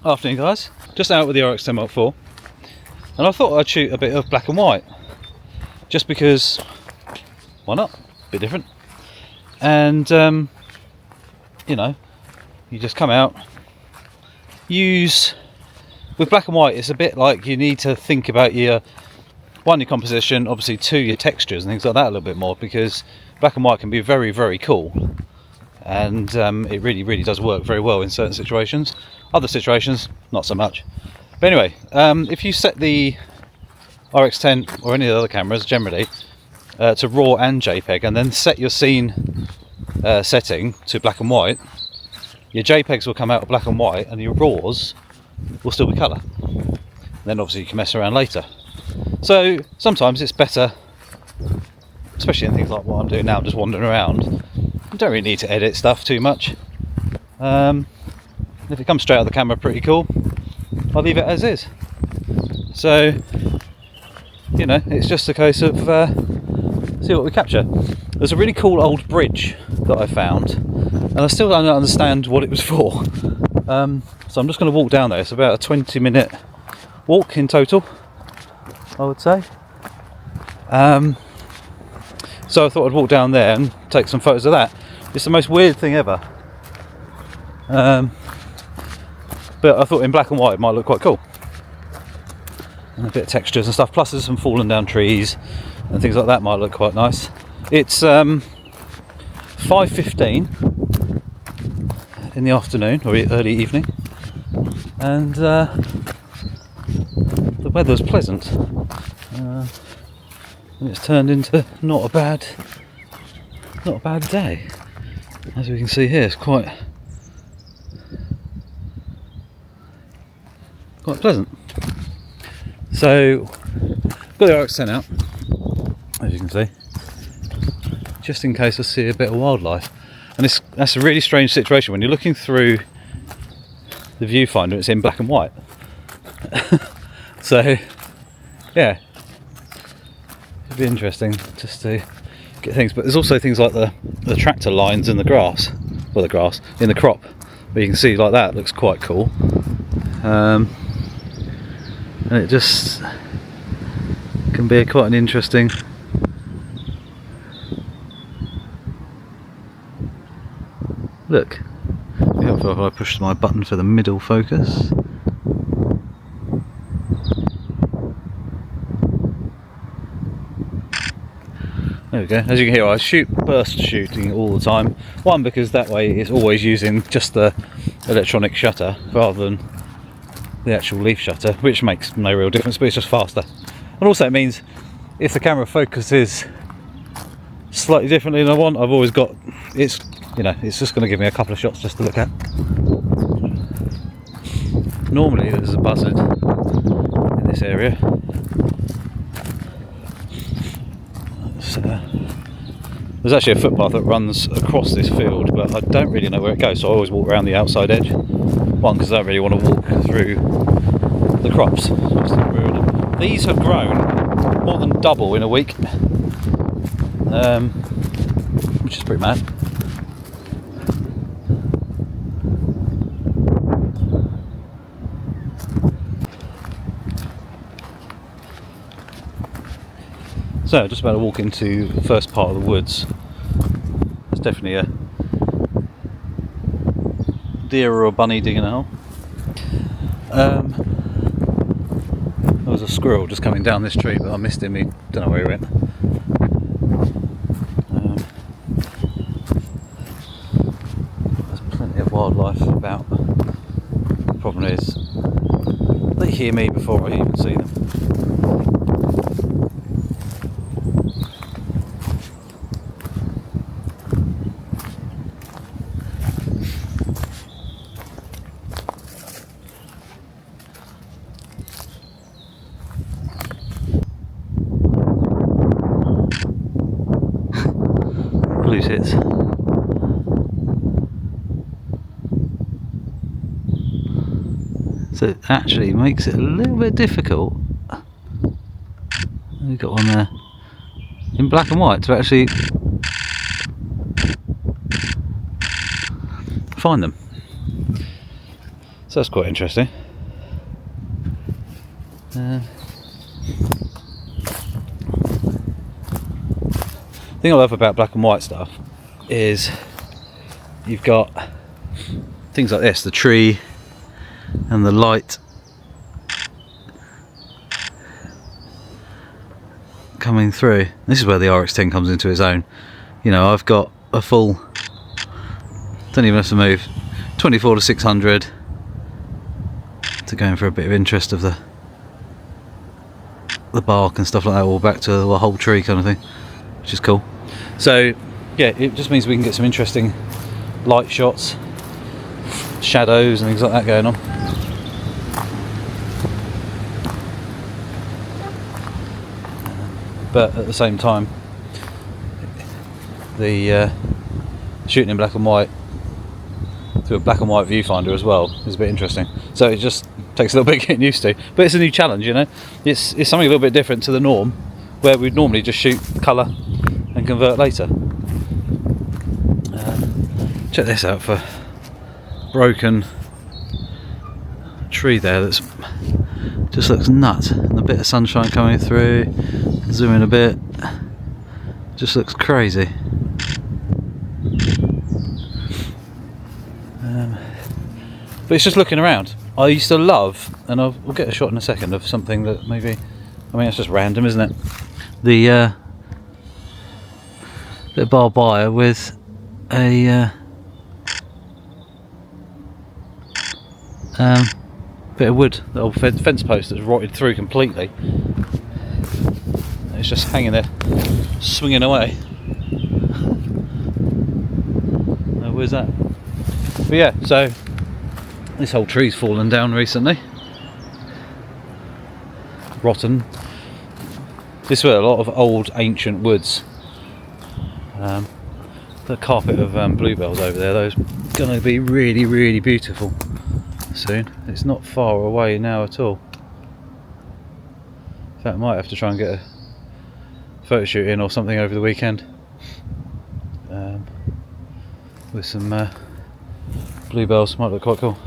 Afternoon guys, just out with the RX10 Mark IV, and I thought I'd shoot a bit of black and white, just because, why not, a bit different, and you know, you just come out, with black and white, it's a bit like you need to think about your composition, obviously two, your textures and things like that a little bit more, because black and white can be very, very cool, and it really does work very well in certain situations. Other situations, not so much. But anyway, if you set the RX10 or any of the other cameras generally to RAW and JPEG, and then set your scene setting to black and white, your JPEGs will come out of black and white and your RAWs will still be colour. Then obviously you can mess around later. So sometimes it's better, especially in things like what I'm doing now, just wandering around. You don't really need to edit stuff too much. If it comes straight out of the camera pretty cool, I'll leave it as is. So, you know, it's just a case of see what we capture. There's a really cool old bridge that I found, and I still don't understand what it was for. So I'm just going to walk down there. It's about a 20-minute walk in total, I would say. So I thought I'd walk down there and take some photos of that. It's the most weird thing ever. But I thought in black and white it might look quite cool. And a bit of textures and stuff, plus there's some fallen down trees and things like that might look quite nice. It's 5:15 in the afternoon, or early evening, and the weather's pleasant. And it's turned into not a bad day. As we can see here, it's quite pleasant. So, got the RX10 out, as you can see, just in case I see a bit of wildlife. And that's a really strange situation when you're looking through the viewfinder. It's in black and white. So, yeah, it'd be interesting just to get things. But there's also things like the tractor lines in the grass, in the crop, where you can see like that looks quite cool. And it just can be quite an interesting look. Be helpful if I push my button for the middle focus. There we go. As you can hear, I burst shooting all the time. One, because that way it's always using just the electronic shutter rather than the actual leaf shutter, which makes no real difference, but it's just faster. And also it means if the camera focuses slightly differently than I want, I've always got, it's just going to give me a couple of shots just to look at. Normally there's a buzzard in this area. There's actually a footpath that runs across this field, but I don't really know where it goes, so I always walk around the outside edge. One, because I don't really want to walk through the crops. These have grown more than double in a week, which is pretty mad. So, just about to walk into the first part of the woods. There's definitely a deer or a bunny digging a hole. There was a squirrel just coming down this tree, but I missed him. He don't know where he went. There's plenty of wildlife about. The problem is they hear me before I even see them. Blues hits. So it actually makes it a little bit difficult. We've got one there in black and white to actually find them. So that's quite interesting. The thing I love about black and white stuff is you've got things like this, the tree and the light coming through. This is where the RX10 comes into its own. You know, I've got a full, don't even have to move, 24 to 600 to go in for a bit of interest of the bark and stuff like that, all back to the whole tree kind of thing, which is cool. So yeah, it just means we can get some interesting light shots, shadows and things like that going on. But at the same time, the shooting in black and white through a black and white viewfinder as well is a bit interesting. So it just takes a little bit getting used to, but it's a new challenge, you know. It's something a little bit different to the norm, where we'd normally just shoot colour and convert later. Check this out for broken tree there. That's just looks nuts, and a bit of sunshine coming through. Zoom in a bit. Just looks crazy. But it's just looking around. I used to love, and we'll get a shot in a second of something that maybe, I mean, it's just random, isn't it? The bit of barbed wire with a bit of wood, the old fence post that's rotted through completely. It's just hanging there, swinging away. Where's that? But yeah, so this whole tree's fallen down recently. Rotten. This was a lot of old ancient woods. The carpet of bluebells over there, those going to be really, really beautiful soon. It's not far away now at all. In fact, I might have to try and get a photo shoot in or something over the weekend with some bluebells. Might look quite cool.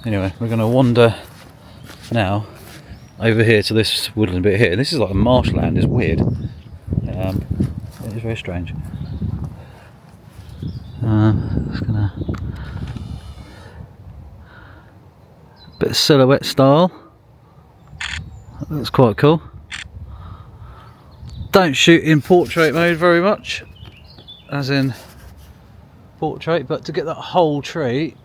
Anyway, we're going to wander now over here to this woodland bit here. This is like a marshland. It's weird. It is very strange. Just gonna bit of silhouette style. That looks quite cool. Don't shoot in portrait mode very much, as in portrait, but to get that whole tree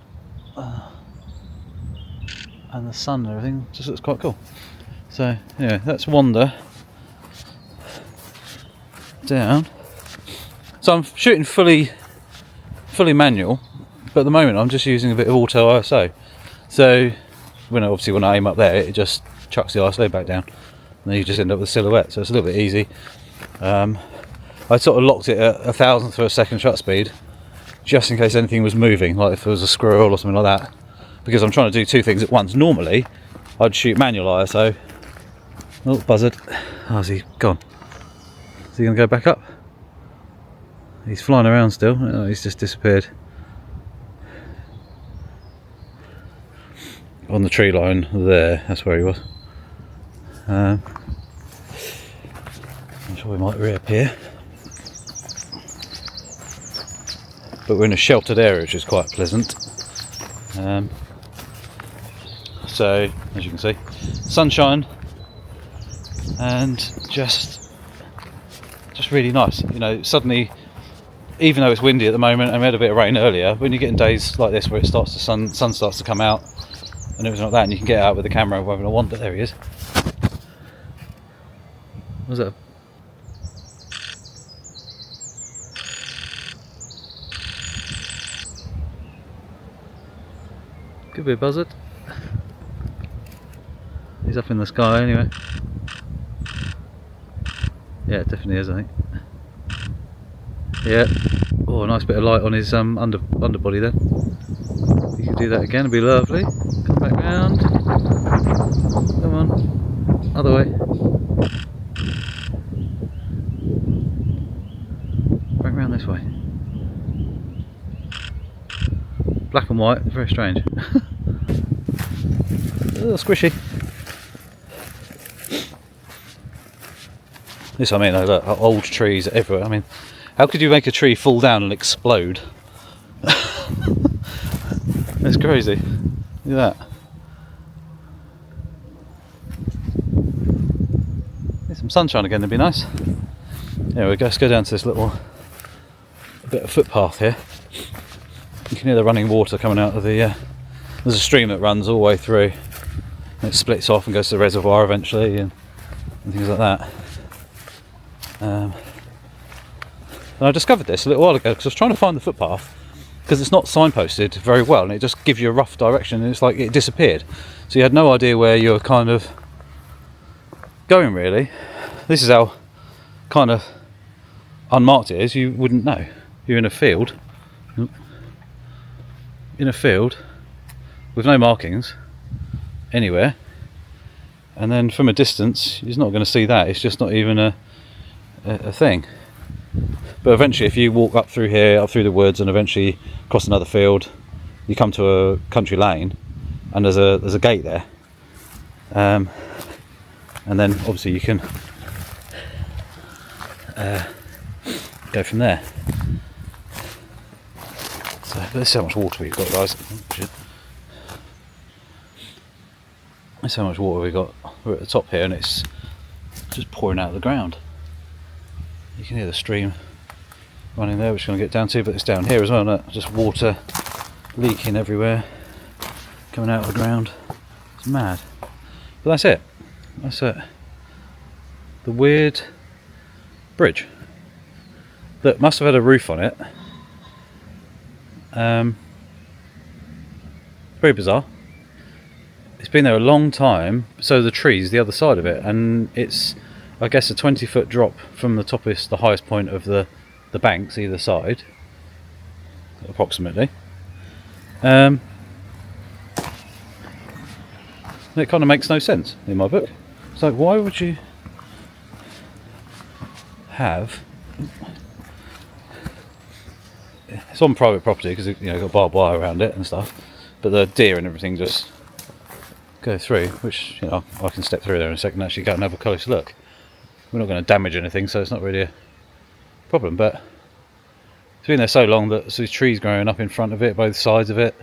and the sun and everything just looks quite cool. So yeah, let's wander down. So I'm shooting fully manual, but at the moment I'm just using a bit of auto ISO. So when I aim up there, it just chucks the ISO back down, and then you just end up with a silhouette. So it's a little bit easy. I sort of locked it at 1,000th of a second shutter speed, just in case anything was moving, like if there was a squirrel or something like that, because I'm trying to do two things at once. Normally I'd shoot manual ISO. Oh, buzzard. Oh, is he gone? Is he going to go back up? He's flying around still. Oh, he's just disappeared. On the tree line there, that's where he was. I'm sure he might reappear. But we're in a sheltered area, which is quite pleasant. So, as you can see, sunshine and just really nice. You know, suddenly, even though it's windy at the moment and we had a bit of rain earlier, when you get in days like this where it starts to sun starts to come out and everything like that, and you can get out with the camera wherever I want. But there he is. What was that? Could be a buzzard. He's up in the sky anyway. Yeah, it definitely is, I think. Yeah. Oh, a nice bit of light on his underbody then. If you could do that again, it'd be lovely. Come back round. Come on. Other way. Back round this way. black and white, very strange. A little squishy. This, I mean, look, old trees everywhere. I mean, how could you make a tree fall down and explode? It's crazy. Look at that. Need some sunshine again, would be nice. There we go, let's go down to this little bit of footpath here. You can hear the running water coming out of the... there's a stream that runs all the way through. And it splits off and goes to the reservoir eventually and things like that. And I discovered this a little while ago because I was trying to find the footpath because it's not signposted very well and it just gives you a rough direction and it's like it disappeared. So you had no idea where you were kind of going really. This is how kind of unmarked it is. You wouldn't know. You're in a field. In a field with no markings anywhere. And then from a distance you're not going to see that. It's just not even a thing. But eventually if you walk up through here, up through the woods and eventually cross another field, you come to a country lane and there's a gate there. And then obviously you can go from there. So let's see how much water we've got, guys. Let's see how much water we've got. We're at the top here and it's just pouring out of the ground. You can hear the stream running there, which we're going to get down to, but it's down here as well, isn't it? Just water leaking everywhere, coming out of the ground. It's mad. But that's it. That's it. The weird bridge that must have had a roof on it. Very bizarre. It's been there a long time. So the trees the other side of it, and it's, I guess, a 20-foot drop from the the highest point of the banks either side, approximately. It kind of makes no sense in my book. It's like, why would you have... It's on private property because you know got barbed wire around it and stuff, but the deer and everything just go through, which, you know, I can step through there in a second and actually go and have a close look. We're not going to damage anything, so it's not really a problem, but it's been there so long that there's trees growing up in front of it, both sides of it,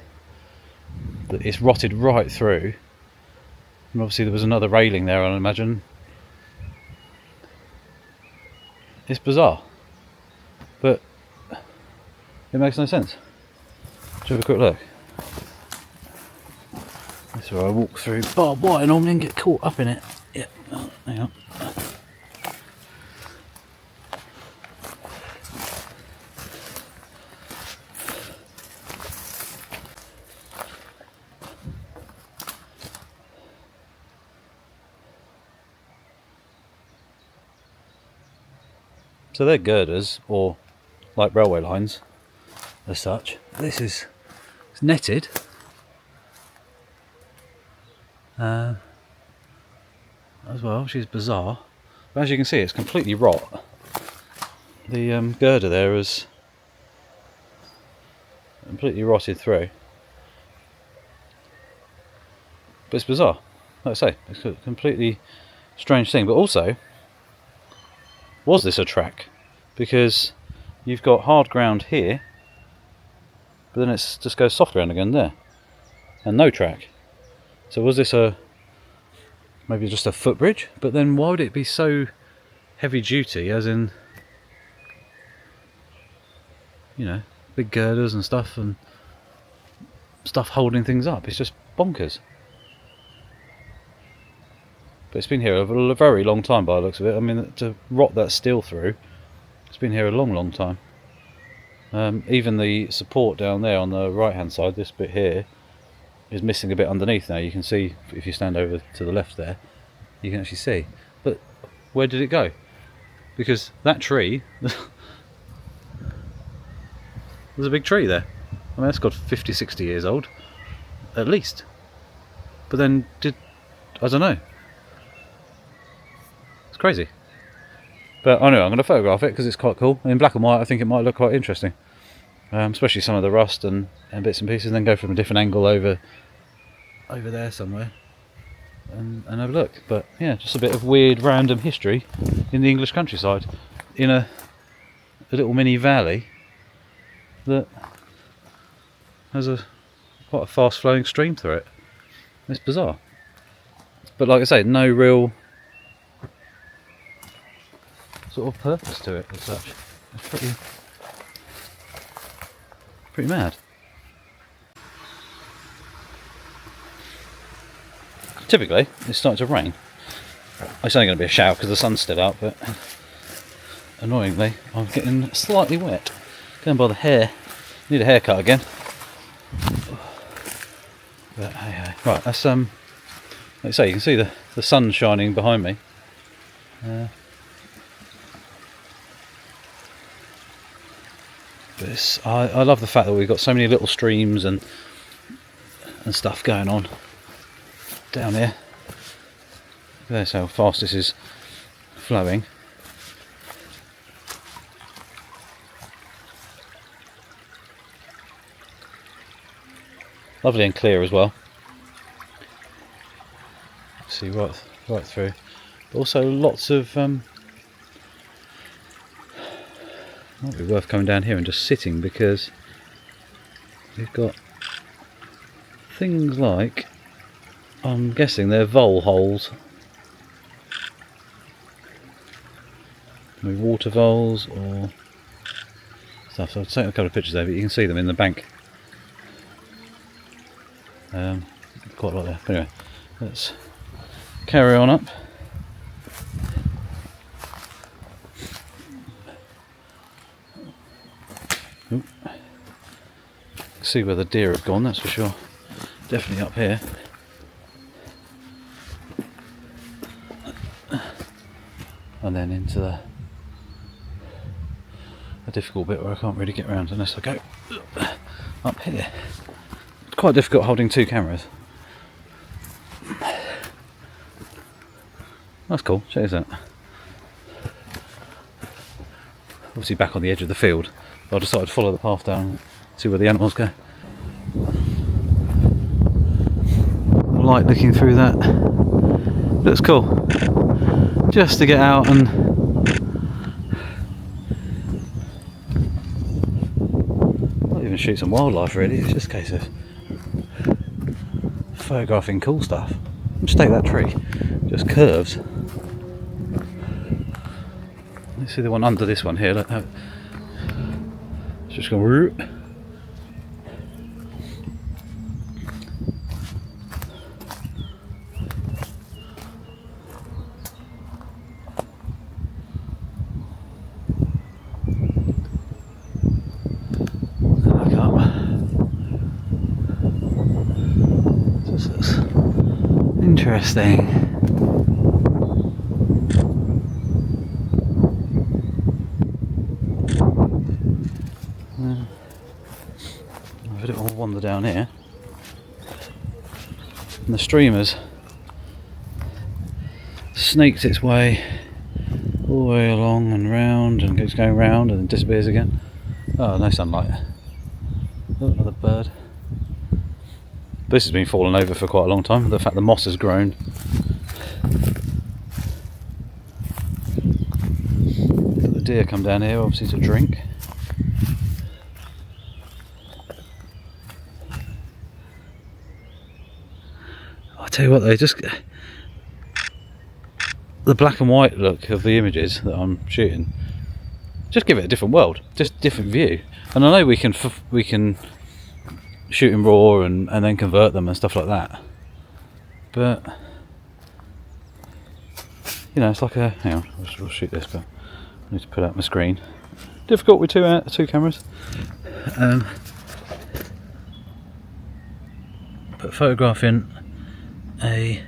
that it's rotted right through. And obviously there was another railing there, I imagine. It's bizarre, but it makes no sense. Let's have a quick look. This is where I walk through barbed wire normally and get caught up in it. Yeah, hang on. So they're girders, or like railway lines as such. This is, it's netted. As well, which is bizarre. But as you can see, it's completely rot. The girder there is completely rotted through. But it's bizarre. Like I say, it's a completely strange thing. But also, was this a track? Because you've got hard ground here, but then it just goes soft ground again there, and no track. So was this maybe just a footbridge? But then why would it be so heavy duty, as in, you know, big girders and stuff holding things up? It's just bonkers. But it's been here a very long time by the looks of it. I mean, to rot that steel through, it's been here a long time. Even the support down there on the right hand side, this bit here, is missing a bit underneath now. You can see, if you stand over to the left there, you can actually see. But where did it go? Because that tree, there's a big tree there. I mean, that's got 50, 60 years old, at least. But then, I don't know. It's crazy. But anyway, I'm going to photograph it because it's quite cool. In black and white, I think it might look quite interesting. especially some of the rust and bits and pieces, and then go from a different angle over there somewhere and have a look. But yeah, just a bit of weird random history in the English countryside, in a little mini valley that has quite a fast flowing stream through it. It's bizarre, but like I say, no real sort of purpose to it as such. It's pretty mad. Typically it's starting to rain. It's only going to be a shower because the sun's still out, but annoyingly I'm getting slightly wet. Going by the hair. Need a haircut again. But hey. Right, that's like I say, you can see the sun shining behind me. But I love the fact that we've got so many little streams and stuff going on down here. There's how fast this is flowing. Lovely and clear as well. See right through. But also lots of might be worth coming down here and just sitting, because we've got things like, I'm guessing they're vole holes. Maybe water voles or stuff. So I've taken a couple of pictures there, but you can see them in the bank. Quite a lot there. But anyway, let's carry on up. Ooh. See where the deer have gone, that's for sure. Definitely up here. And then into the difficult bit where I can't really get around unless I go up here. It's quite difficult holding two cameras. That's cool, check this out. Obviously back on the edge of the field, but I decided to follow the path down and see where the animals go. I like looking through that. Looks cool. Just to get out and not even shoot some wildlife really, it's just a case of photographing cool stuff. Just take that tree, just curves. Let's see the one under this one here, look, it's just going whoop. Look up. This is interesting. I've a little wander down here, and the stream has snaked its way all the way along and round, and keeps going round and then disappears again. Oh, no sunlight. Oh, another bird. This has been falling over for quite a long time. The fact the moss has grown. Got the deer come down here, obviously to drink. I tell you what though, just the black and white look of the images that I'm shooting, just give it a different world, just different view. And I know we can shoot in RAW and then convert them and stuff like that, but you know, it's like a, hang on, we'll shoot this, but I need to put out my screen. Difficult with two cameras. But photographing a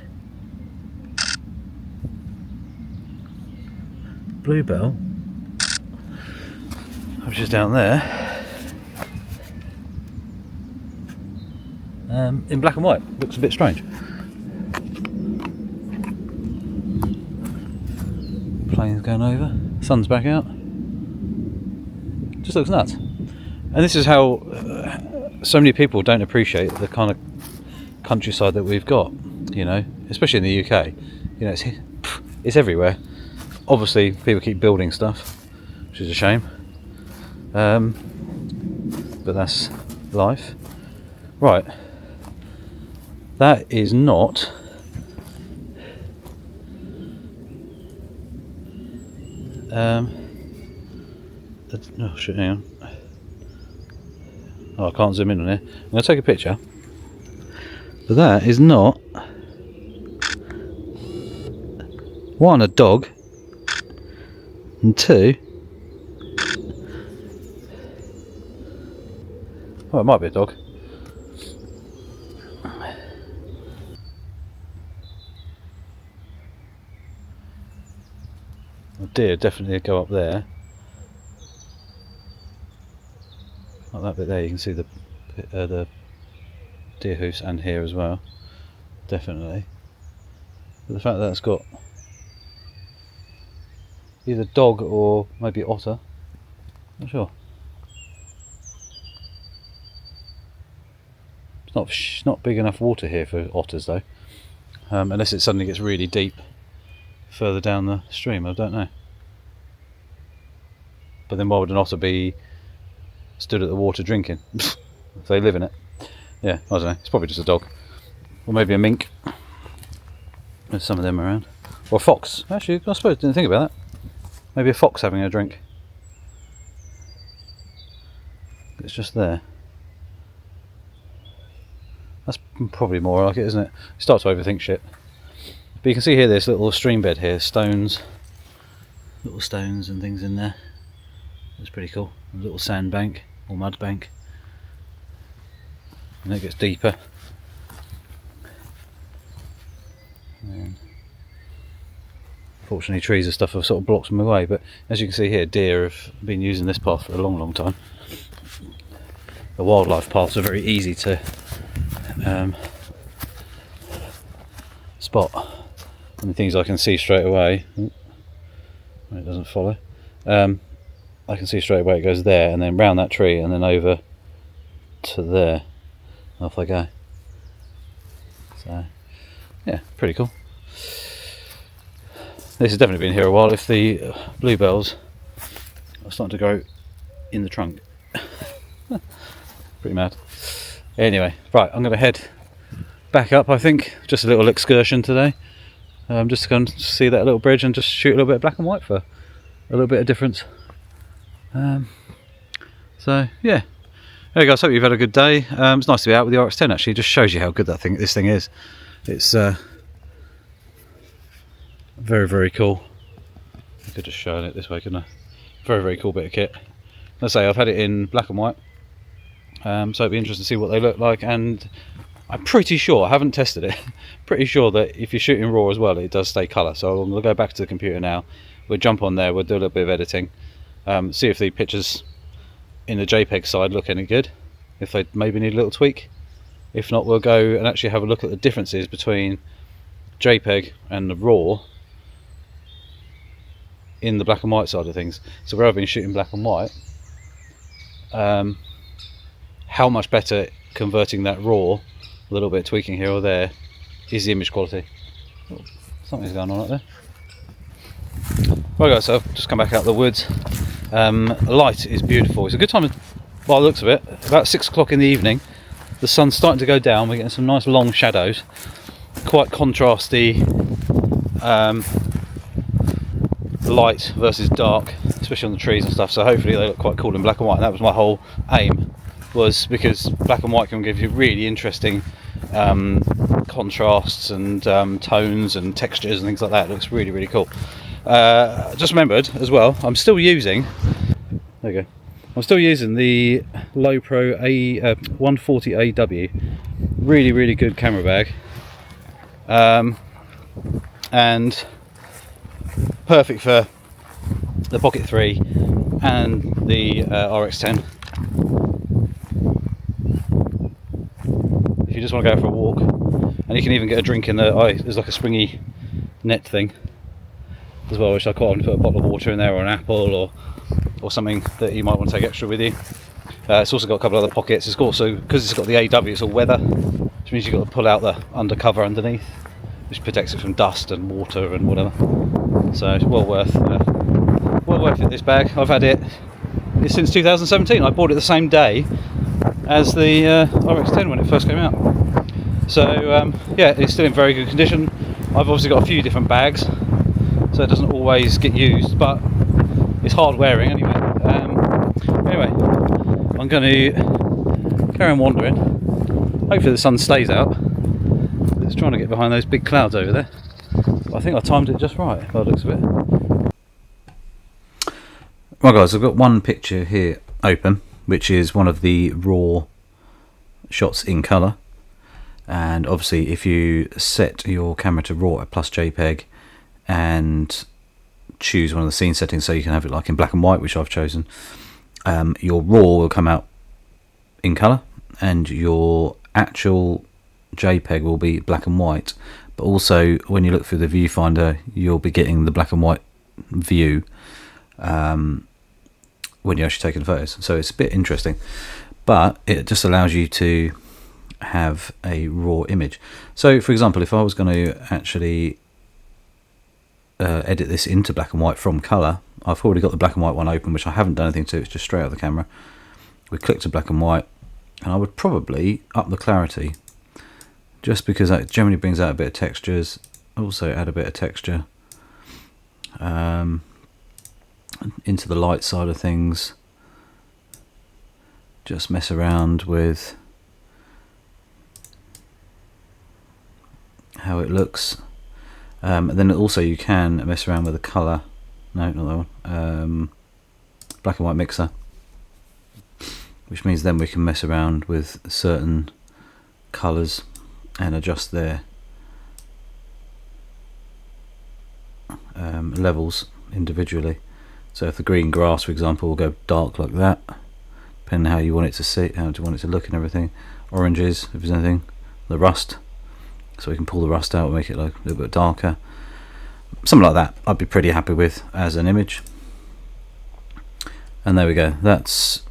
bluebell, which is down there, in black and white, looks a bit strange. Plane's going over, sun's back out, just looks nuts. And this is how so many people don't appreciate the kind of countryside that we've got, you know, especially in the UK. You know, it's everywhere. Obviously people keep building stuff, which is a shame, but that's life. Right, that is not oh shit, hang on. Oh, I can't zoom in on it. I'm going to take a picture, but that is not, one, a dog, and two, oh, it might be a dog. A deer definitely go up there. Like that bit there, you can see the deer hoofs, and here as well, definitely. But the fact that it's got either dog or maybe otter, not sure. It's not big enough water here for otters though, unless it suddenly gets really deep further down the stream. I don't know. But then why would an otter be stood at the water drinking if they live in it? Yeah, I don't know, it's probably just a dog, or maybe a mink. There's some of them around, or a fox. Actually, I suppose I didn't think about that. Maybe a fox having a drink. It's just there. That's probably more like it, isn't it? You start to overthink shit. But you can see here this little stream bed here, stones, little stones and things in there. It's pretty cool. A little sand bank or mud bank, and it gets deeper. And fortunately, trees and stuff have sort of blocked them away. But as you can see here, deer have been using this path for a long, long time. The wildlife paths are very easy to spot, and the things I can see straight away. It doesn't follow. I can see straight away it goes there, and then round that tree, and then over to there. Off they go. So, yeah, pretty cool. This has definitely been here a while. If the bluebells are starting to grow in the trunk. Pretty mad. Anyway, right, I'm going to head back up, I think. Just a little excursion today. Just to go and see that little bridge and just shoot a little bit of black and white for a little bit of difference. So yeah, there you guys, hope you've had a good day. It's nice to be out with the RX-10 actually. It just shows you how good this thing is. It's very, very cool. I could just show it this way, couldn't I? Very, very cool bit of kit. Let's say I've had it in black and white, so it'd be interesting to see what they look like, and I'm pretty sure, I haven't tested it, pretty sure that if you're shooting raw as well, it does stay colour. So I'm going to go back to the computer now, we'll jump on there, we'll do a little bit of editing, see if the pictures in the JPEG side look any good, if they maybe need a little tweak. If not, we'll go and actually have a look at the differences between JPEG and the raw in the black and white side of things. So where I've been shooting black and white, how much better converting that raw, a little bit of tweaking here or there, is the image quality. Oh, something's going on up there. Right guys, so I've just come back out of the woods. Light is beautiful. It's a good time, by the looks of it, about 6 o'clock in the evening. The sun's starting to go down, we're getting some nice long shadows, quite contrasty light versus dark, especially on the trees and stuff, so hopefully they look quite cool in black and white. And that was my whole aim, was because black and white can give you really interesting contrasts and tones and textures and things like that. It looks really, really cool. Just remembered as well, I'm still using, there you go, I'm still using the Low Pro 140AW, really, really good camera bag, and perfect for the Pocket 3 and the RX-10. If you just want to go for a walk, and you can even get a drink in the, there's like a springy net thing as well, which I quite often put a bottle of water in there, or an apple, or something that you might want to take extra with you. It's also got a couple of other pockets. It's also, because it's got the AW, it's all weather, which means you've got to pull out the undercover underneath, which protects it from dust and water and whatever. So it's well worth it, this bag. I've had it since 2017. I bought it the same day as the RX10 when it first came out. So yeah, it's still in very good condition. I've obviously got a few different bags, so it doesn't always get used, but it's hard wearing anyway. Anyway, I'm going to carry on wandering. Hopefully the sun stays out. It's trying to get behind those big clouds over there. But I think I timed it just right by the looks of it. Right guys, I've got one picture here open, which is one of the raw shots in colour. And obviously if you set your camera to RAW at plus JPEG and choose one of the scene settings so you can have it like in black and white, which I've chosen, your RAW will come out in colour and your actual JPEG will be black and white. But also when you look through the viewfinder, you'll be getting the black and white view when you're actually taking photos. So it's a bit interesting, but it just allows you to have a raw image. So for example, if I was going to actually edit this into black and white from color, I've already got the black and white one open, which I haven't done anything to. It's just straight out of the camera. We click to black and white, and I would probably up the clarity, just because that generally brings out a bit of textures. Also add a bit of texture into the light side of things. Just mess around with how it looks, and then also you can mess around with the colour. No, not that one. Black and white mixer, which means then we can mess around with certain colours and adjust their levels individually. So if the green grass, for example, will go dark like that, depending on how you want it to see, how you want it to look and everything. Oranges, if there's anything, the rust. So we can pull the rust out and make it look a little bit darker. Something like that I'd be pretty happy with as an image. And there we go, that's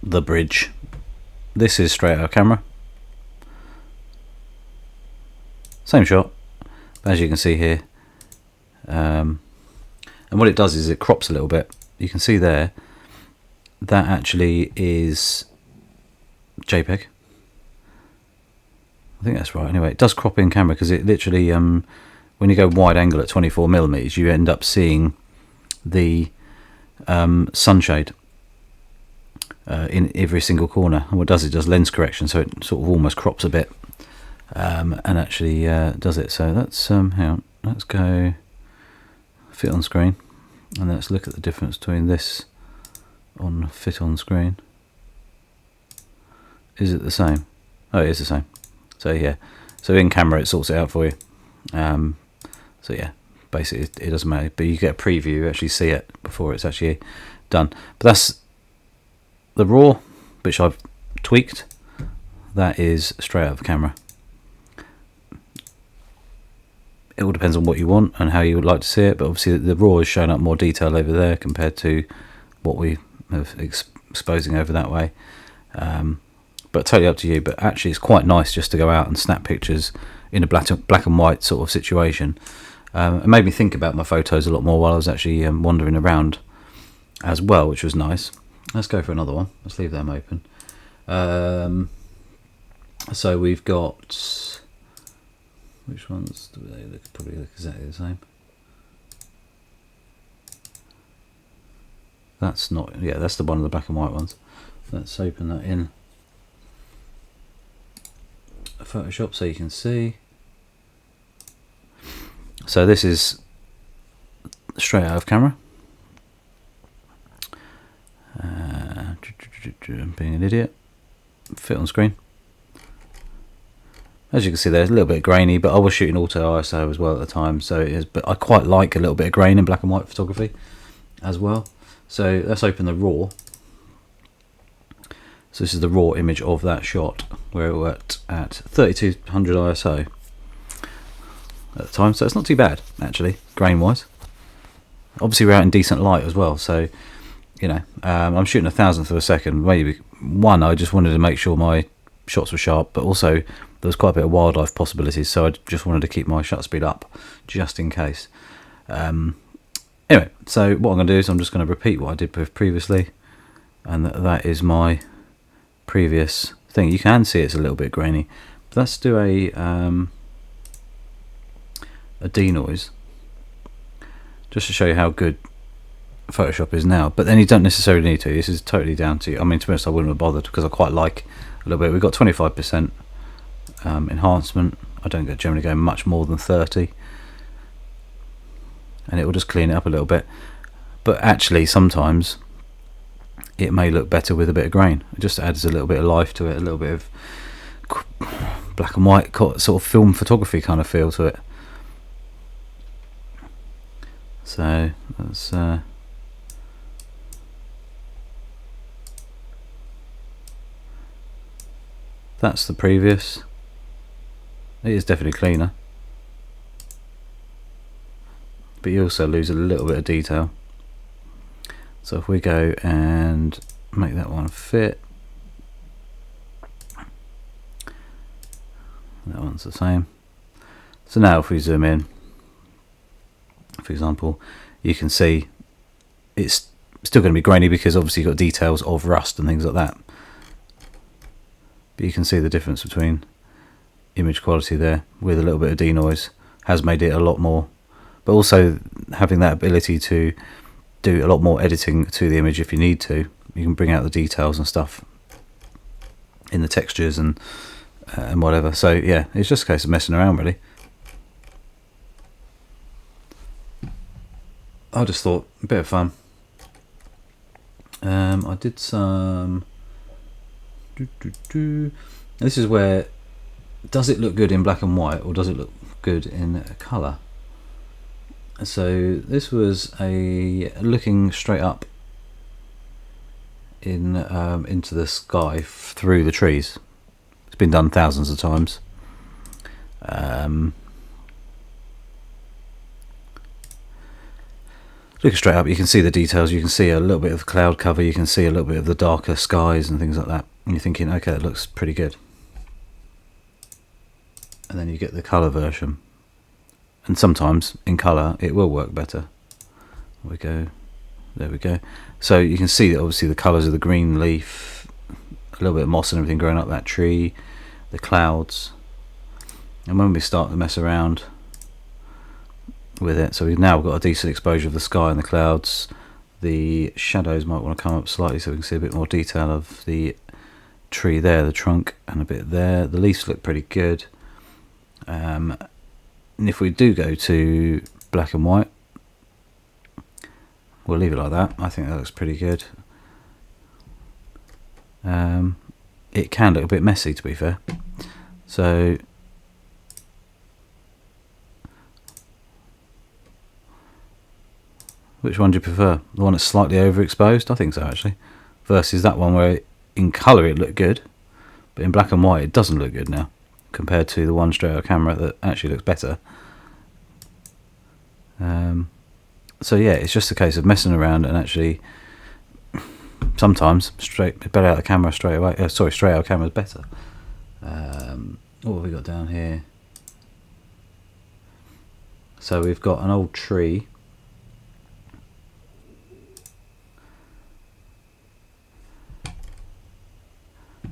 the bridge. This is straight out of camera. Same shot, as you can see here. And what it does is it crops a little bit. You can see there, that actually is JPEG. I think that's right. Anyway, it does crop in camera because it literally, when you go wide angle at 24mm, you end up seeing the sunshade in every single corner. And what it does, it does lens correction, so it sort of almost crops a bit, and actually does it. So that's hang on, let's go fit on screen, and let's look at the difference between this on fit on screen. Is it the same? Oh, it is the same. So yeah, so in camera it sorts it out for you. So yeah, basically it doesn't matter, but you get a preview, you actually see it before it's actually done. But that's the raw, which I've tweaked. That is straight out of the camera. It all depends on what you want and how you would like to see it, but obviously the raw is showing up more detail over there compared to what we have exposing over that way. But totally up to you. But actually it's quite nice just to go out and snap pictures in a black and white sort of situation. It made me think about my photos a lot more while I was actually wandering around as well, which was nice. Let's go for another one. Let's leave them open. So we've got, which ones do they look? Probably look exactly the same. That's not, yeah, that's the one of the black and white ones. Let's open that in Photoshop so you can see. So this is straight out of camera. Being an idiot. Fit on screen. As you can see, there's a little bit grainy, but I was shooting auto ISO as well at the time, so it is. But I quite like a little bit of grain in black and white photography as well. So let's open the raw. So this is the raw image of that shot where we're at 3200 ISO at the time, so it's not too bad actually, grain wise. Obviously we're out in decent light as well, so you know, I'm shooting 1,000th of a second. Maybe one, I just wanted to make sure my shots were sharp, but also there was quite a bit of wildlife possibilities, so I just wanted to keep my shutter speed up just in case. Anyway, so what I'm going to do is I'm just going to repeat what I did previously, and that is my previous thing. You can see it's a little bit grainy, but let's do a denoise just to show you how good Photoshop is now. But then you don't necessarily need to. This is totally down to you. I mean, to be honest, I wouldn't have bothered because I quite like a little bit. We've got 25% enhancement. I don't generally go much more than 30, and it will just clean it up a little bit. But actually sometimes it may look better with a bit of grain. It just adds a little bit of life to it, a little bit of black and white sort of film photography kind of feel to it. So that's the previous. It is definitely cleaner, but you also lose a little bit of detail. So if we go and make that one fit, that one's the same. So now if we zoom in, for example, you can see it's still going to be grainy because obviously you've got details of rust and things like that, but you can see the difference between image quality there with a little bit of denoise has made it a lot more. But also having that ability to do a lot more editing to the image if you need to, you can bring out the details and stuff in the textures and whatever. So yeah, it's just a case of messing around really. I just thought a bit of fun. I did some this is where, does it look good in black and white or does it look good in colour? So this was a looking straight up in into the sky through the trees. It's been done thousands of times. Looking straight up, you can see the details. You can see a little bit of cloud cover. You can see a little bit of the darker skies and things like that. And you're thinking, okay, that looks pretty good. And then you get the colour version. And sometimes in colour it will work better. There we go. So you can see that obviously the colours of the green leaf, a little bit of moss and everything growing up that tree, the clouds. And when we start to mess around with it, so we've now got a decent exposure of the sky and the clouds. The shadows might want to come up slightly so we can see a bit more detail of the tree there, the trunk, and a bit there. The leaves look pretty good. And if we do go to black and white, we'll leave it like that. I think that looks pretty good. It can look a bit messy, to be fair. So which one do you prefer? The one that's slightly overexposed? I think so, actually. Versus that one where in colour it looked good, but in black and white it doesn't look good now, compared to the one straight out of camera that actually looks better. So yeah, it's just a case of messing around, and actually sometimes better out of camera straight away. Straight out of camera is better. What have we got down here? So we've got an old tree.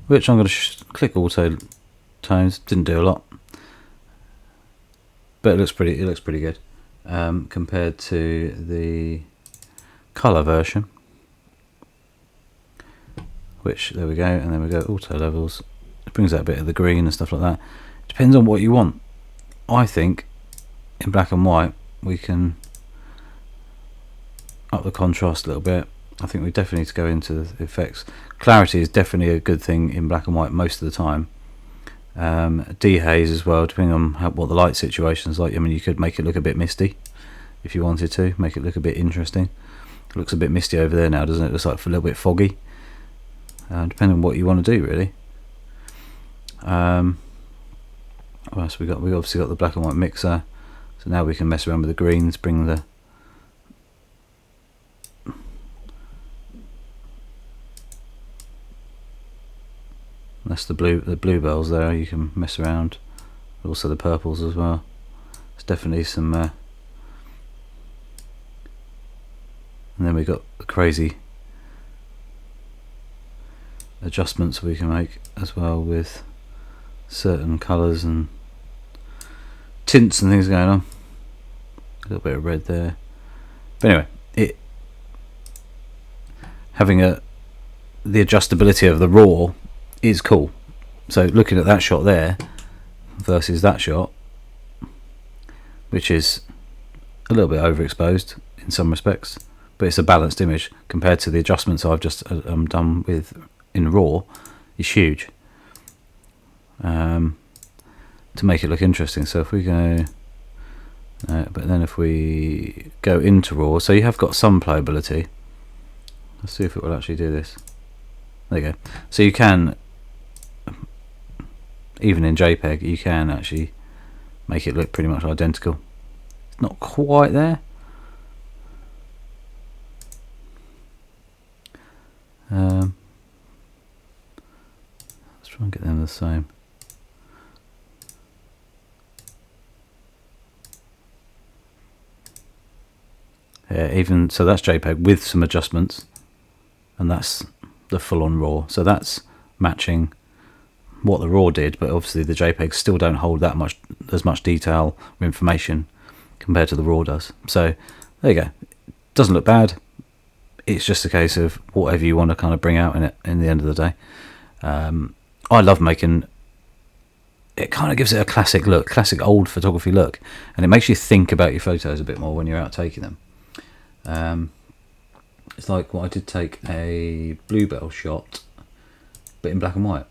Which I'm going to click auto tones. Didn't do a lot, but it looks pretty. It looks pretty good compared to the color version. Which, there we go, and then we go auto levels. It brings out a bit of the green and stuff like that. Depends on what you want. I think in black and white we can up the contrast a little bit. I think we definitely need to go into the effects. Clarity is definitely a good thing in black and white most of the time. Dehaze as well, depending on what the light situation is like. I mean, you could make it look a bit misty if you wanted to, make it look a bit interesting. It looks a bit misty over there now, doesn't it? It looks like a little bit foggy. Depending on what you want to do, really. What else we got? We obviously got the black and white mixer, so now we can mess around with the greens, bring the That's the bluebells there. You can mess around. Also the purples as well. There's definitely some and then we got the crazy adjustments we can make as well with certain colours and tints and things going on. A little bit of red there, but anyway, it having the adjustability of the raw is cool. So looking at that shot there versus that shot, which is a little bit overexposed in some respects, but it's a balanced image compared to the adjustments I've just done with in raw, is huge to make it look interesting. So if we go but then if we go into raw, so you have got some playability. Let's see if it will actually do this. There you go. So you can, even in JPEG, you can actually make it look pretty much identical. It's not quite there. Let's try and get them the same. Yeah, even so, that's JPEG with some adjustments, and that's the full-on RAW. So that's matching what the RAW did, but obviously the JPEGs still don't hold that much, as much detail or information compared to the RAW does. So there you go. Doesn't look bad. It's just a case of whatever you want to kind of bring out in it. In the end of the day, I love making. It kind of gives it a classic look, classic old photography look, and it makes you think about your photos a bit more when you're out taking them. It's like what I did take a bluebell shot, but in black and white.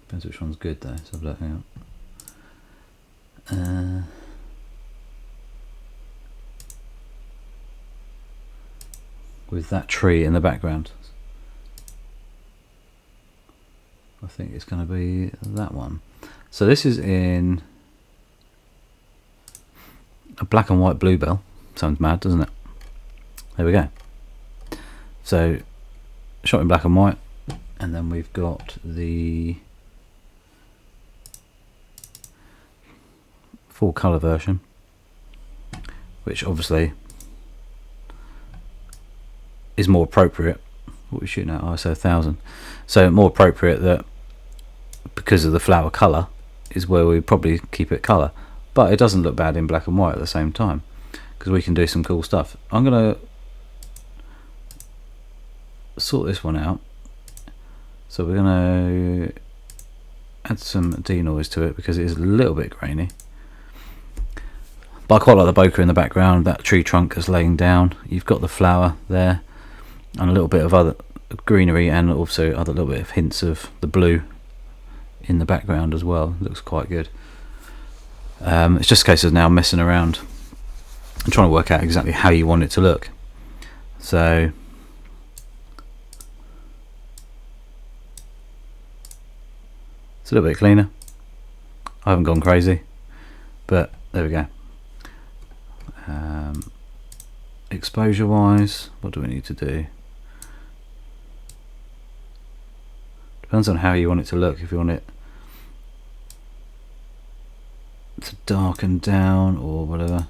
Depends which one's good though. So look, hang on. With that tree in the background, I think it's going to be that one. So this is in a black and white bluebell. Sounds mad, doesn't it? There we go. So shot in black and white, and then we've got the full colour version, which obviously is more appropriate. What we're shooting at, ISO 1000, so more appropriate that because of the flower colour is where we probably keep it colour, but it doesn't look bad in black and white at the same time because we can do some cool stuff. I'm gonna sort this one out, so we're gonna add some denoise to it because it is a little bit grainy, but I quite like the bokeh in the background, that tree trunk is laying down, you've got the flower there and a little bit of other greenery, and also other little bit of hints of the blue in the background as well. It looks quite good. It's just a case of now messing around and trying to work out exactly how you want it to look. So it's a little bit cleaner. I haven't gone crazy, but there we go. Exposure wise, what do we need to do? Depends on how you want it to look. If you want it to darken down or whatever.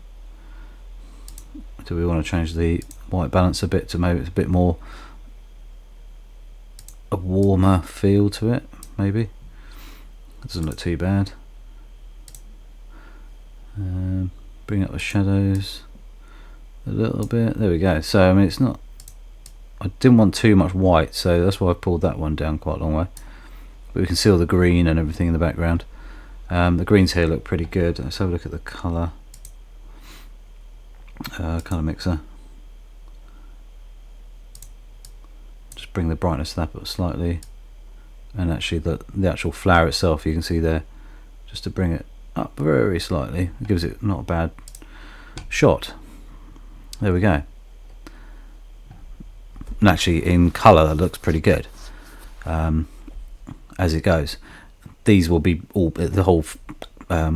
Do we want to change the white balance a bit to maybe it's a bit more a warmer feel to it? Maybe it doesn't look too bad. Bring up the shadows a little bit. There we go. So I mean, it's not. I didn't want too much white, so that's why I pulled that one down quite a long way. But we can see all the green and everything in the background. The greens here look pretty good. Let's have a look at the colour. Colour mixer. Just bring the brightness of that up slightly, and actually the actual flower itself you can see there. Just to bring it up very slightly, it gives it not a bad shot. There we go. And actually in colour that looks pretty good as it goes. These will be all, the whole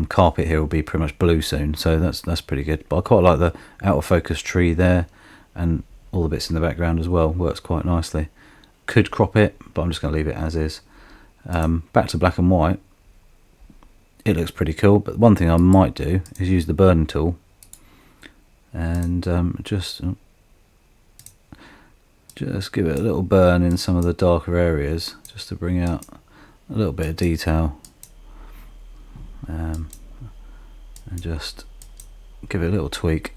carpet here will be pretty much blue soon, so that's pretty good. But I quite like the out of focus tree there, and all the bits in the background as well, works quite nicely. Could crop it, but I'm just going to leave it as is. Back to black and white, it looks pretty cool, but one thing I might do is use the burn tool and just give it a little burn in some of the darker areas, just to bring out a little bit of detail, and just give it a little tweak,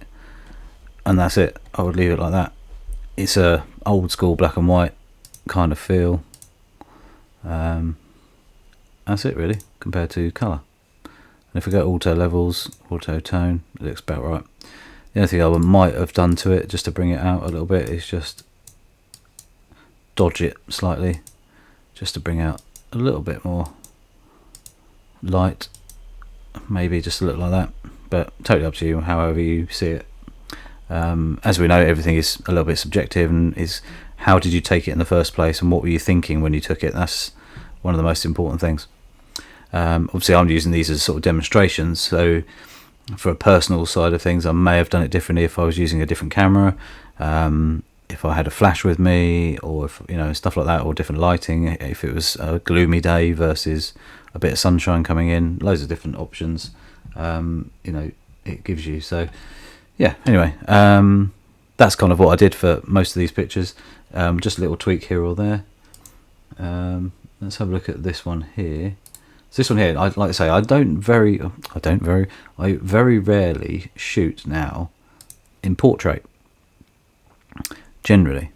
and that's it. I would leave it like that. It's a old school black and white kind of feel. That's it really, compared to colour. And if we go auto levels, auto tone, it looks about right. The only thing I might have done to it, just to bring it out a little bit, is just dodge it slightly, just to bring out a little bit more light, maybe just a little like that, but totally up to you, however you see it. As we know, everything is a little bit subjective, and is how did you take it in the first place, and what were you thinking when you took it? That's one of the most important things. Obviously I'm using these as sort of demonstrations, so for a personal side of things I may have done it differently if I was using a different camera, if I had a flash with me, or if, you know, stuff like that, or different lighting, if it was a gloomy day versus a bit of sunshine coming in, loads of different options, you know, it gives you. So yeah, anyway, that's kind of what I did for most of these pictures, just a little tweak here or there. Let's have a look at this one here. So this one here, I like to say, I very rarely shoot now in portrait, generally,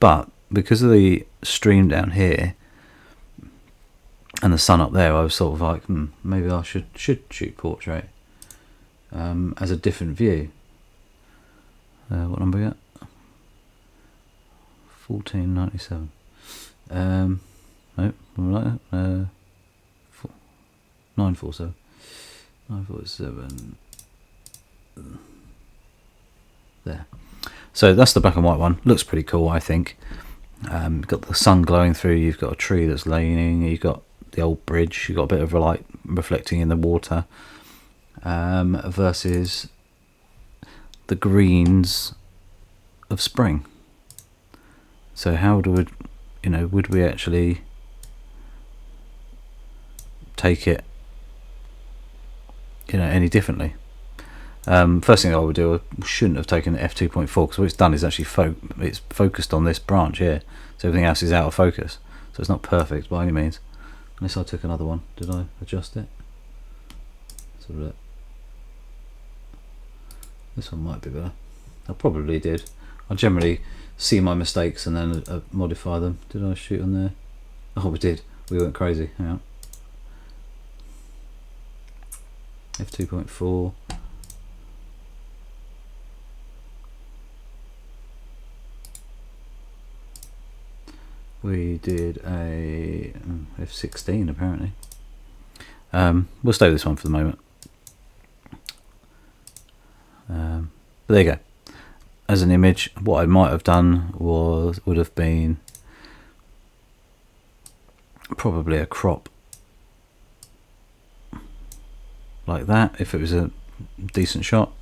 but because of the stream down here and the sun up there, I was sort of like, maybe I should shoot portrait as a different view. What number we got? 1497. Nope, like that. 947. 947. There. So that's the black and white one. Looks pretty cool, I think. You've got the sun glowing through. You've got a tree that's leaning. You've got the old bridge. You've got a bit of light reflecting in the water. Versus the greens of spring. So how would we actually take it, any differently? First thing I would do, I shouldn't have taken f2.4, because what it's done is actually it's focused on this branch here, so everything else is out of focus, so it's not perfect by any means, unless I took another one. Did I adjust it? Let's have a look. This one might be better. I probably did. I generally see my mistakes and then modify them. Did I shoot on there? Oh, we did. We went crazy. Hang on. f2.4. We did a f16 apparently. We'll stay with this one for the moment. But there you go. As an image, what I might have done would have been probably a crop like that, if it was a decent shot,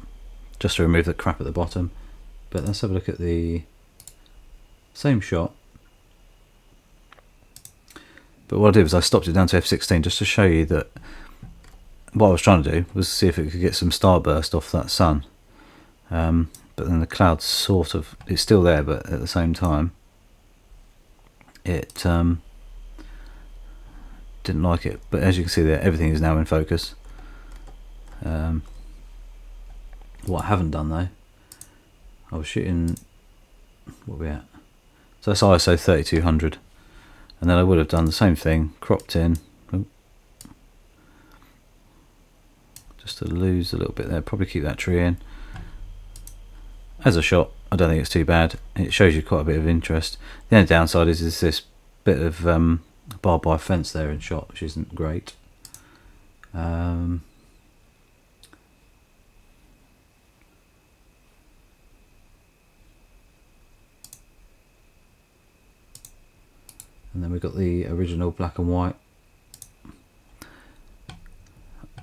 just to remove the crap at the bottom. But let's have a look at the same shot. But what I did was I stopped it down to f16 just to show you that what I was trying to do was see if it could get some starburst off that sun. But then the cloud sort of, it's still there, but at the same time it didn't like it. But as you can see there, everything is now in focus. What I haven't done though, I was shooting, what are we at? So that's ISO 3200, and then I would have done the same thing, cropped in, just to lose a little bit there, probably keep that tree in. As a shot, I don't think it's too bad. It shows you quite a bit of interest. The only downside is this bit of barbed wire fence there in shot, which isn't great. And then we've got the original black and white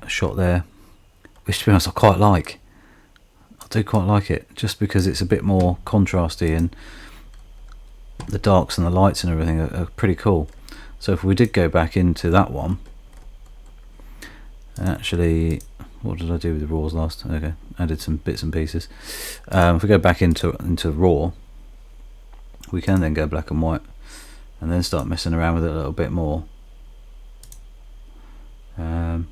shot there, which to be honest I quite like. I do quite like it, just because it's a bit more contrasty and the darks and the lights and everything are pretty cool. So if we did go back into that one, actually, what did I do with the raws last? Okay, added some bits and pieces. If we go back into raw, we can then go black and white and then start messing around with it a little bit more. It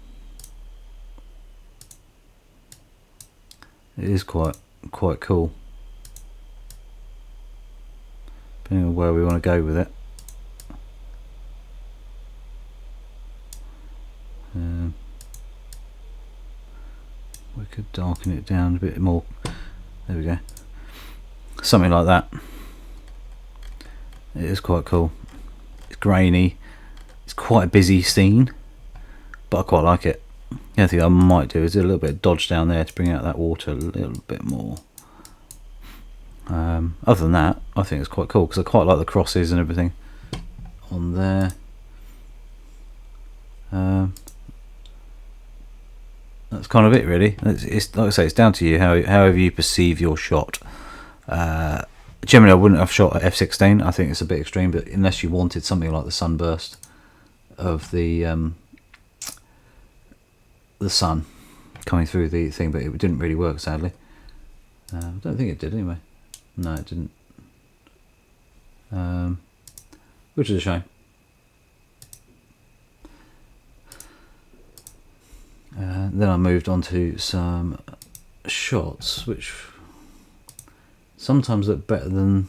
is quite cool, depending on where we want to go with it. We could darken it down a bit more. There we go, something like that. It is quite cool. It's grainy. It's quite a busy scene, but I quite like it. The other thing I might do is do a little bit of dodge down there to bring out that water a little bit more. Other than that, I think it's quite cool because I quite like the crosses and everything on there. That's kind of it, really. It's like I say, it's down to you, however you perceive your shot. Generally, I wouldn't have shot at f16. I think it's a bit extreme, but unless you wanted something like the sunburst of the sun coming through the thing, but it didn't really work, sadly. I don't think it did anyway. No, it didn't. Which is a shame. Then I moved on to some shots which sometimes look better than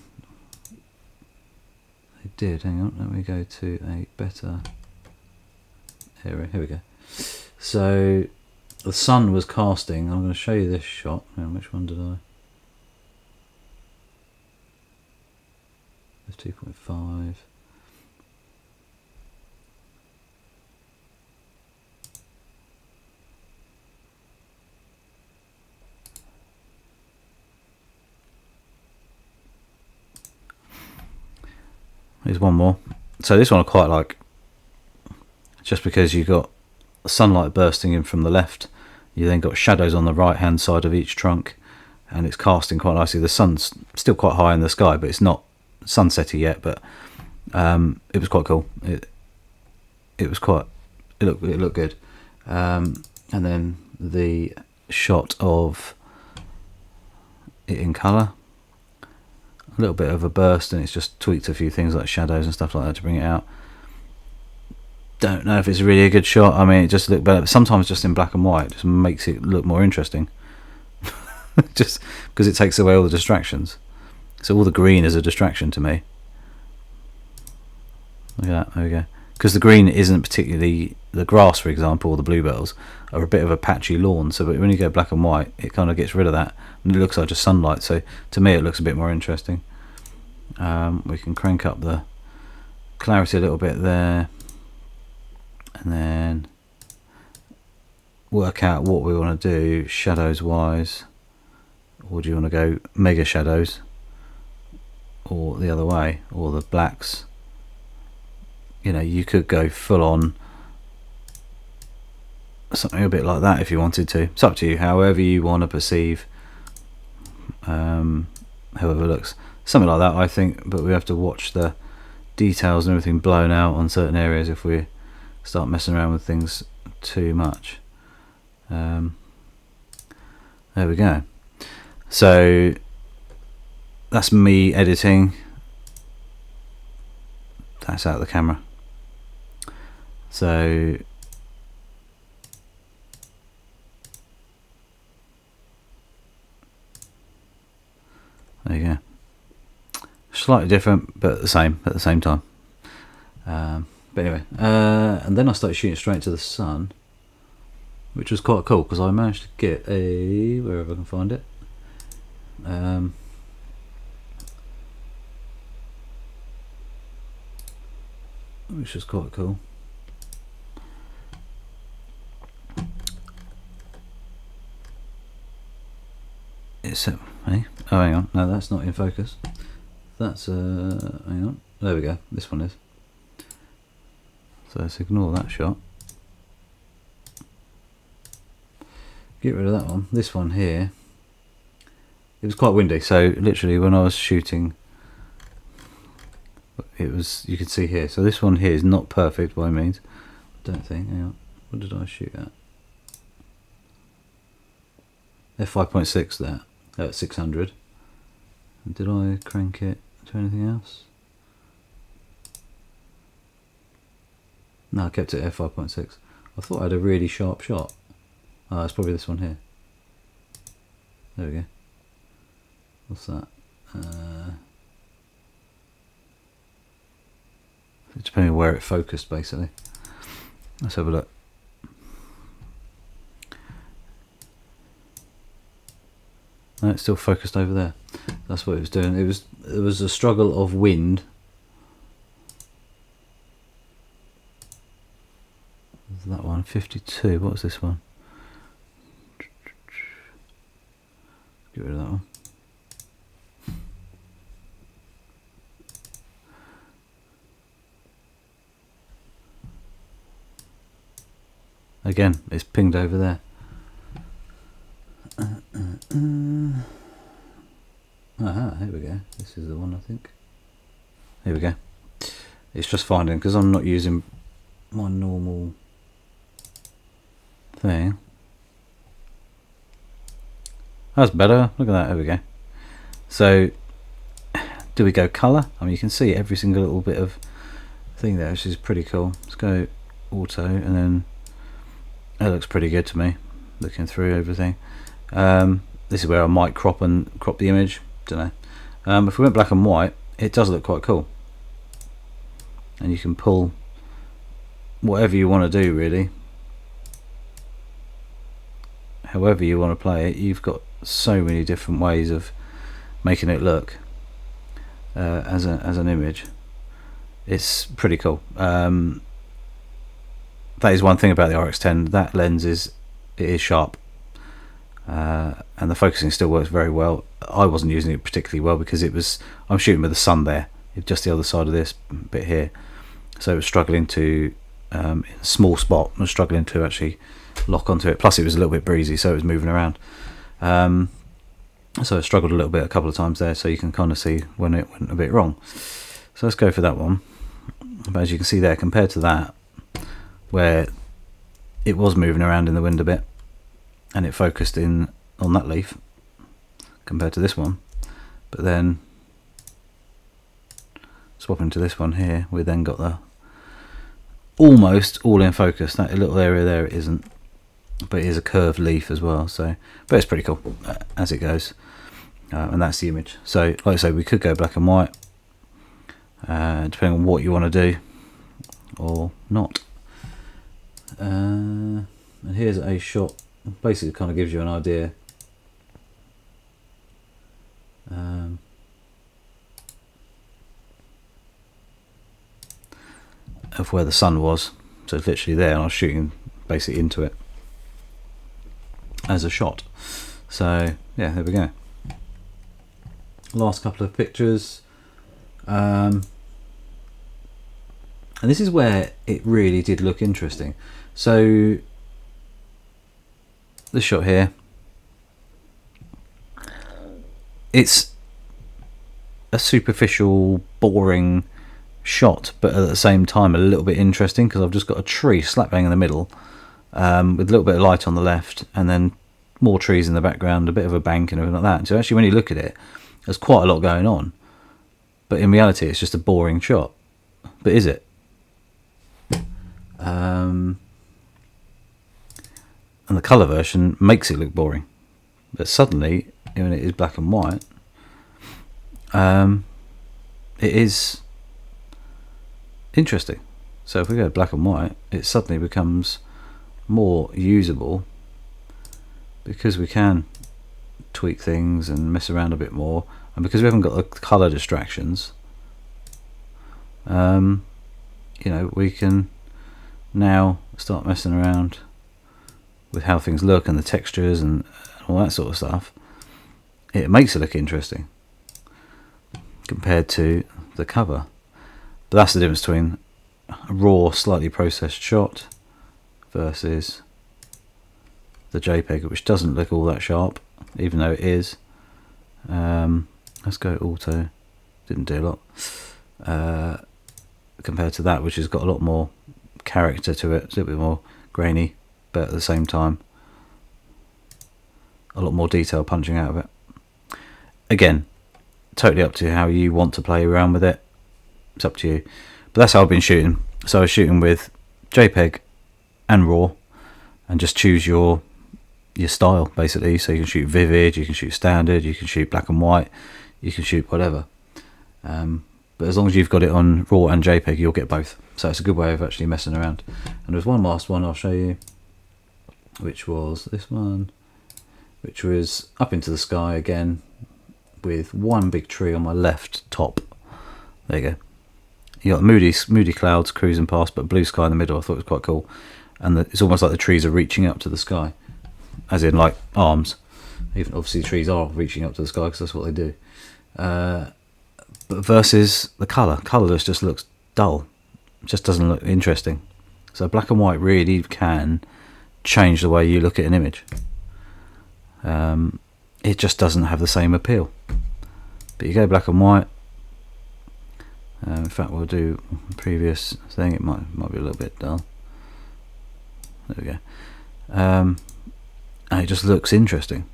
they did. Hang on, let me go to a better area. Here we go. So the sun was casting. I'm going to show you this shot. Hang on, which one did I? There's 2.5. Here's one more. So this one I quite like, just because you've got sunlight bursting in from the left, you then got shadows on the right hand side of each trunk, and it's casting quite nicely. The sun's still quite high in the sky, but it's not sunsetty yet, but it was quite cool. It looked good. And then the shot of it in colour, a little bit of a burst, and it's just tweaked a few things like shadows and stuff like that to bring it out. Don't know if it's really a good shot. I mean, it just looked better. Sometimes just in black and white just makes it look more interesting. Just because it takes away all the distractions. So all the green is a distraction to me. Look at that, there we go. Because the green isn't particularly, the grass for example, or the bluebells are a bit of a patchy lawn, so when you go black and white it kind of gets rid of that and it looks like just sunlight, so to me it looks a bit more interesting. We can crank up the clarity a little bit there and then work out what we want to do shadows wise. Or do you want to go mega shadows or the other way, or the blacks? You know, you could go full on something a bit like that if you wanted to. It's up to you, however you want to perceive however it looks. Something like that, I think, but we have to watch the details and everything blown out on certain areas if we start messing around with things too much. There we go. So that's me editing. That's out of the camera. So there you go. Slightly different, but the same at the same time. But anyway, and then I started shooting straight into the sun, which was quite cool because I managed to get a, wherever I can find it, which is quite cool. It's hey? Oh, hang on, no, that's not in focus. That's hang on, there we go, this one is. So let's ignore that shot. Get rid of that one. This one here, it was quite windy, so literally when I was shooting it was, you can see here. So this one here is not perfect by means. I don't think. Hang on. What did I shoot at? f5.6 there at 600. And did I crank it to anything else? No, I kept it at f5.6. I thought I had a really sharp shot. Oh, it's probably this one here. There we go. What's that? Depending on where it focused, basically. Let's have a look. No, it's still focused over there. That's what it was doing. It was a struggle of wind. That one, 52. What was this one? Get rid of that one. Again, it's pinged over there. Aha, here we go. This is the one, I think. Here we go. It's just finding, because I'm not using my normal thing. That's better. Look at that. There we go. So, do we go colour? I mean, you can see every single little bit of thing there, which is pretty cool. Let's go auto, and then that looks pretty good to me. Looking through everything. This is where I might crop the image. Don't know. If we went black and white, it does look quite cool. And you can pull whatever you want to do, really. However you want to play it, you've got so many different ways of making it look as an image. It's pretty cool. That is one thing about the RX10. That lens is sharp, and the focusing still works very well. I wasn't using it particularly well because I'm shooting with the sun there, just the other side of this bit here, so it was struggling to in a small spot. I was struggling to actually lock onto it. Plus, it was a little bit breezy, so it was moving around. So I struggled a little bit a couple of times there. So you can kind of see when it went a bit wrong. So let's go for that one. But as you can see there, compared to that, where it was moving around in the wind a bit, and it focused in on that leaf, compared to this one, but then swapping to this one here, we then got the almost all in focus. That little area there, it isn't, but it is a curved leaf as well. So, but it's pretty cool as it goes, and that's the image. So, like I say, we could go black and white, depending on what you want to do or not. And here's a shot. Basically, kind of gives you an idea. Of where the sun was. So it's literally there, and I was shooting basically into it as a shot. So yeah, there we go. Last couple of pictures, and this is where it really did look interesting. So this shot here, it's a superficial, boring shot, but at the same time a little bit interesting, because I've just got a tree slap bang in the middle, with a little bit of light on the left, and then more trees in the background, a bit of a bank and everything like that. So actually, when you look at it, there's quite a lot going on, but in reality it's just a boring shot. But is it? And the colour version makes it look boring, but suddenly, when it is black and white, it is interesting. So if we go black and white, it suddenly becomes more usable, because we can tweak things and mess around a bit more, and because we haven't got the colour distractions, you know, we can now start messing around with how things look and the textures and all that sort of stuff. It makes it look interesting compared to the cover. But that's the difference between a raw, slightly processed shot versus the JPEG, which doesn't look all that sharp, even though it is. Let's go auto. Didn't do a lot. compared to that, which has got a lot more character to it. It's a little bit more grainy, but at the same time a lot more detail punching out of it. Again, totally up to how you want to play around with it. It's up to you, but that's how I've been shooting. So I was shooting with JPEG and RAW, and just choose your style basically. So you can shoot vivid, you can shoot standard, you can shoot black and white, you can shoot whatever, but as long as you've got it on RAW and JPEG, you'll get both. So it's a good way of actually messing around. And there's one last one I'll show you, which was this one, which was up into the sky again, with one big tree on my left top. There you go. You got moody clouds cruising past, but blue sky in the middle. I thought it was quite cool. And it's almost like the trees are reaching up to the sky, as in like arms. Even obviously the trees are reaching up to the sky because that's what they do. But versus the colour just looks dull. It just doesn't look interesting. So black and white really can change the way you look at an image. It just doesn't have the same appeal. But you go black and white. In fact, we'll do the previous thing. It might be a little bit dull. There we go. And it just looks interesting.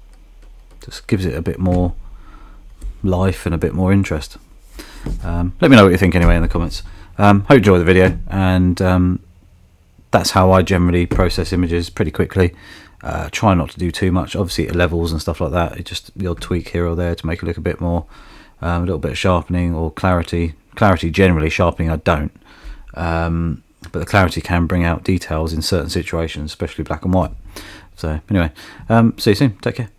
Just gives it a bit more life and a bit more interest. Let me know what you think anyway in the comments. Hope you enjoy the video, and that's how I generally process images pretty quickly. Try not to do too much. Obviously at levels and stuff like that, it just the odd tweak here or there to make it look a bit more, a little bit of sharpening or clarity. Clarity generally, sharpening I don't, but the clarity can bring out details in certain situations, especially black and white. So anyway, see you soon, take care.